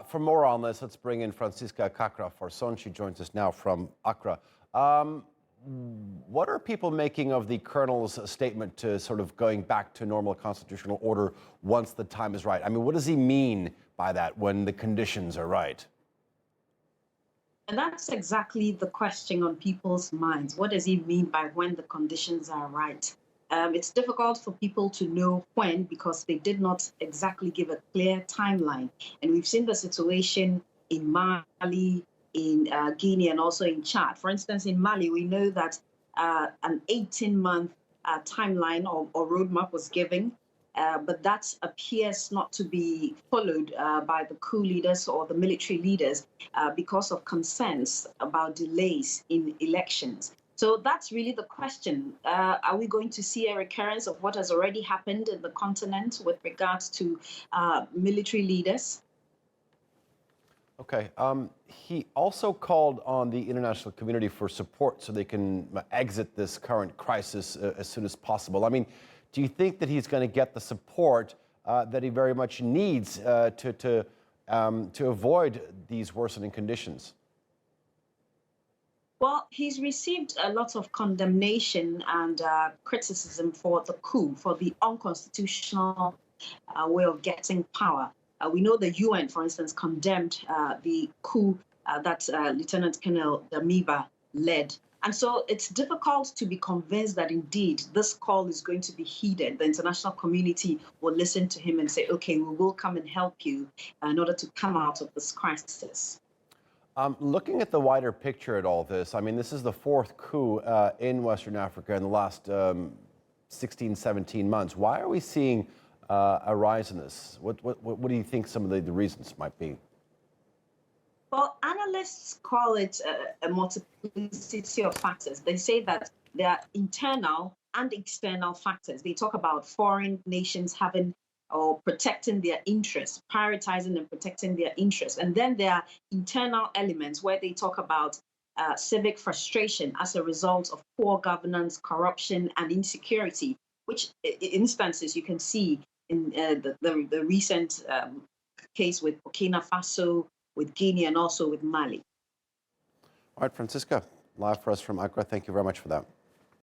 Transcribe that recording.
For more on this, let's bring in Francisca Kakra Forson. She joins us now from Accra. What are people making of the colonel's statement to sort of going back to normal constitutional order once the time is right? I mean, what does he mean by that when the conditions are right? And that's exactly the question on people's minds. What does he mean by when the conditions are right? It's difficult for people to know when because they did not exactly give a clear timeline. And we've seen the situation in Mali, in Guinea, and also in Chad. For instance, in Mali, we know that an 18-month timeline or roadmap was given, but that appears not to be followed by the coup leaders or the military leaders because of concerns about delays in elections. So that's really the question. Are we going to see a recurrence of what has already happened in the continent with regards to military leaders? Okay. He also called on the international community for support so they can exit this current crisis as soon as possible. I mean, do you think that he's going to get the support that he very much needs to avoid these worsening conditions? Well, he's received a lot of condemnation and criticism for the coup, for the unconstitutional way of getting power. We know the UN, for instance, condemned the coup that Lieutenant Colonel Damiba led. And so it's difficult to be convinced that indeed this call is going to be heeded. The international community will listen to him and say, okay, we will come and help you in order to come out of this crisis. Looking at the wider picture at all this, I mean, this is the fourth coup in Western Africa in the last 16, 17 months. Why are we seeing a rise in this? What do you think some of the reasons might be? Well, analysts call it a multiplicity of factors. They say that there are internal and external factors. They talk about foreign nations having or protecting their interests, prioritizing and protecting their interests. And then there are internal elements where they talk about civic frustration as a result of poor governance, corruption, and insecurity, which instances you can see in the recent case with Burkina Faso, with Guinea, and also with Mali. All right, Francisca, live for us from Accra. Thank you very much for that.